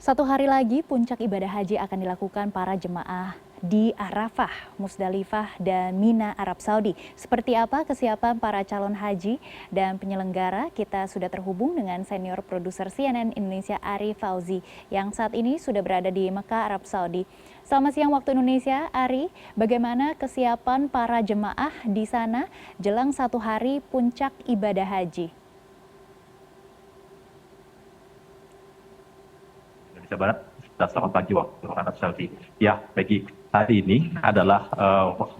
Satu hari lagi puncak ibadah haji akan dilakukan para jemaah di Arafah, Musdalifah, dan Mina, Arab Saudi. Seperti apa kesiapan para calon haji dan penyelenggara? Kita sudah terhubung dengan senior produser CNN Indonesia Ari Fauzi yang saat ini sudah berada di Mekah, Arab Saudi. Selamat siang waktu Indonesia, Ari. Bagaimana kesiapan para jemaah di sana jelang satu hari puncak ibadah haji? Indonesia Barat, selamat pagi waktu Arab Saudi. Ya, Peggy, hari ini adalah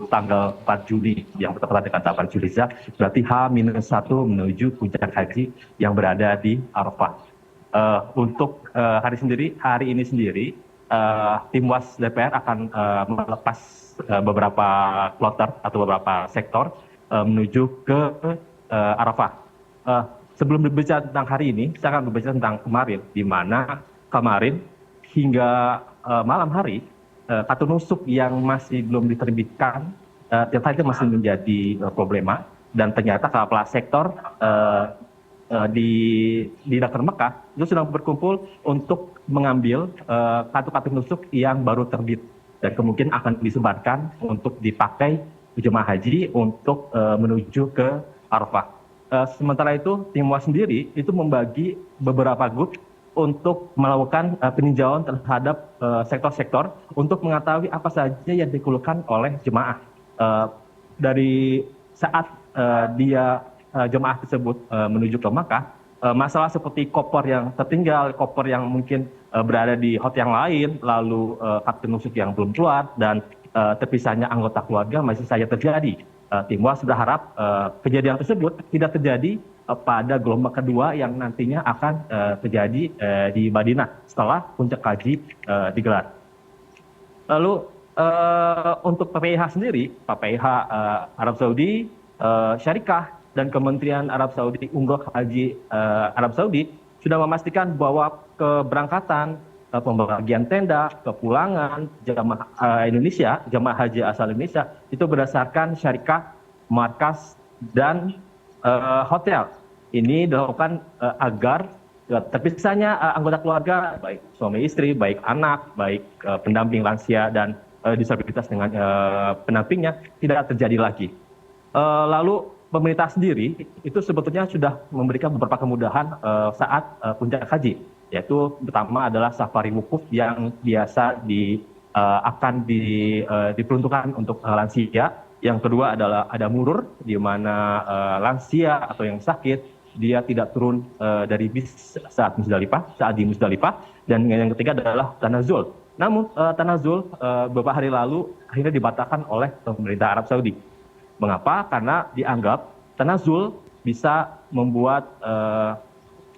tanggal 4 Juli yang bertepatan dengan 8 Julhijjah, berarti H-1 menuju puncak haji yang berada di Arafah. Untuk hari ini sendiri, tim WAS DPR akan melepas beberapa kloter atau beberapa sektor menuju ke Arafah. Sebelum berbicara tentang hari ini, saya akan berbicara tentang kemarin, di mana kemarin hingga malam hari kartu nusuk yang masih belum diterbitkan ternyata itu masih menjadi problema, dan ternyata kepala sektor di Dr. Mekah itu sedang berkumpul untuk mengambil kartu-kartu nusuk yang baru terbit dan kemungkinan akan disebarkan untuk dipakai jemaah haji untuk menuju ke Arafah. Sementara itu tim WAS sendiri itu membagi beberapa grup untuk melakukan peninjauan terhadap sektor-sektor untuk mengetahui apa saja yang dikeluhkan oleh jemaah. Dari saat jemaah tersebut menuju ke Makkah, masalah seperti koper yang tertinggal, koper yang mungkin berada di hotel yang lain, lalu kartu nusuk yang belum keluar, dan terpisahnya anggota keluarga masih saja terjadi. Tim WAS berharap kejadian tersebut tidak terjadi pada gelombang kedua yang nantinya akan terjadi di Madinah setelah puncak haji digelar. Lalu untuk PPIH sendiri, PPIH Arab Saudi, Syarikah, dan Kementerian Arab Saudi Umroh Haji Arab Saudi sudah memastikan bahwa keberangkatan, pembagian tenda, kepulangan jamaah Indonesia, jamaah haji asal Indonesia itu berdasarkan syarikah, markas, dan hotel. Ini dilakukan agar terpisahnya anggota keluarga, baik suami istri, baik anak, baik pendamping lansia dan disabilitas dengan pendampingnya tidak terjadi lagi. Lalu pemerintah sendiri itu sebetulnya sudah memberikan beberapa kemudahan saat puncak haji, yaitu pertama adalah safari wukuf yang biasa akan diperuntukkan untuk lansia. Yang kedua adalah ada murur, di mana lansia atau yang sakit dia tidak turun dari bis saat di Musdalifah. Dan yang ketiga adalah tanazul. Namun tanazul beberapa hari lalu akhirnya dibatalkan oleh pemerintah Arab Saudi. Mengapa? Karena dianggap tanazul bisa membuat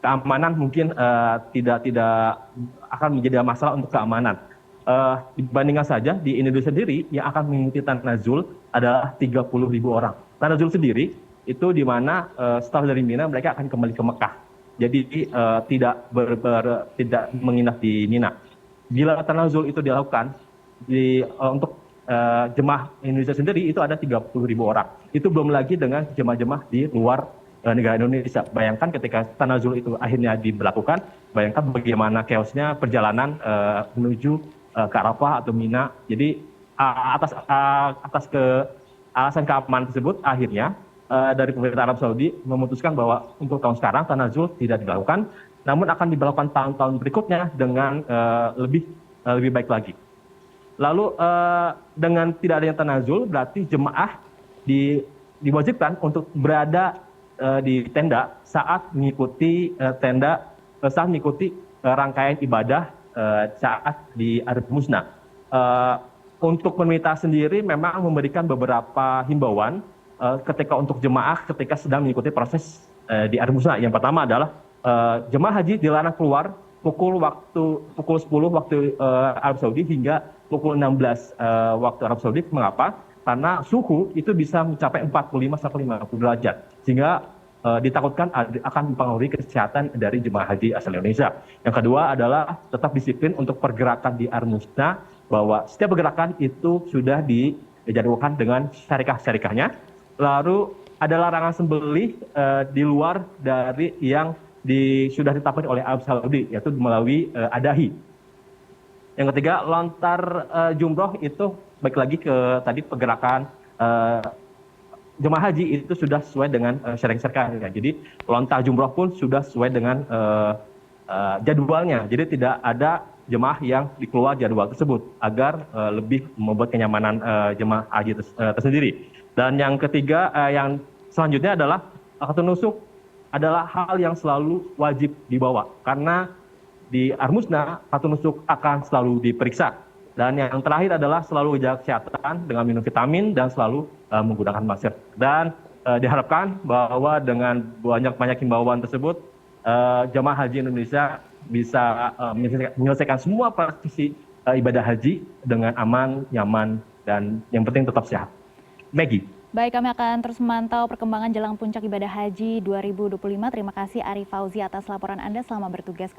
keamanan mungkin tidak akan menjadi masalah untuk keamanan. Dibandingkan saja di Indonesia sendiri yang akan mengikuti tanazul adalah 30.000 orang. Tanazul sendiri itu di mana setelah dari Mina mereka akan kembali ke Mekah. Jadi tidak menginap di Mina. Bila tanazul itu dilakukan untuk jemaah Indonesia sendiri itu ada 30.000 orang. Itu belum lagi dengan jemaah-jemaah di luar negara Indonesia. Bayangkan ketika tanazul itu akhirnya diberlakukan, bayangkan bagaimana chaosnya perjalanan menuju ke Arafah atau Mina. Jadi atas alasan keamanan tersebut, akhirnya dari pemerintah Arab Saudi memutuskan bahwa untuk tahun sekarang tanazul tidak dilakukan, namun akan dilakukan tahun-tahun berikutnya dengan lebih baik lagi. Lalu dengan tidak adanya tanazul, berarti jemaah diwajibkan untuk berada di tenda saat mengikuti rangkaian ibadah saat di Arab Musna. Untuk pemerintah sendiri memang memberikan beberapa himbauan untuk jemaah ketika sedang mengikuti proses di Arab Musna. Yang pertama adalah jemaah haji dilarang keluar pukul 10 waktu Arab Saudi hingga pukul 16 waktu Arab Saudi. Mengapa? Karena suhu itu bisa mencapai 45 sampai 50 derajat, sehingga ditakutkan akan mempengaruhi kesehatan dari jemaah haji asal Indonesia. Yang kedua adalah tetap disiplin untuk pergerakan di Arab Musna, bahwa setiap pergerakan itu sudah dijadwalkan dengan syarikah-syarikahnya. Lalu ada larangan sembelih di luar dari yang sudah ditetapkan oleh Arab Saudi, yaitu melalui adahi. Yang ketiga, lontar jumroh itu balik lagi ke tadi pergerakan jemaah haji itu sudah sesuai dengan syariat ya. Jadi lontar jumroh pun sudah sesuai dengan jadwalnya. Jadi tidak ada jemaah yang dikeluar jadwal tersebut agar lebih membuat kenyamanan jemaah haji tersendiri. Dan yang ketiga, yang selanjutnya adalah khatun nusuk adalah hal yang selalu wajib dibawa karena di Armusna khatun nusuk akan selalu diperiksa. Dan yang terakhir adalah selalu jaga kesehatan dengan minum vitamin dan selalu menggunakan masker. Dan diharapkan bahwa dengan banyak himbauan tersebut, jemaah haji Indonesia bisa menyelesaikan semua praktisi ibadah haji dengan aman, nyaman, dan yang penting tetap sehat. Maggie. Baik, kami akan terus memantau perkembangan jelang puncak ibadah haji 2025. Terima kasih Arif Fauzi atas laporan Anda. Selamat bertugas.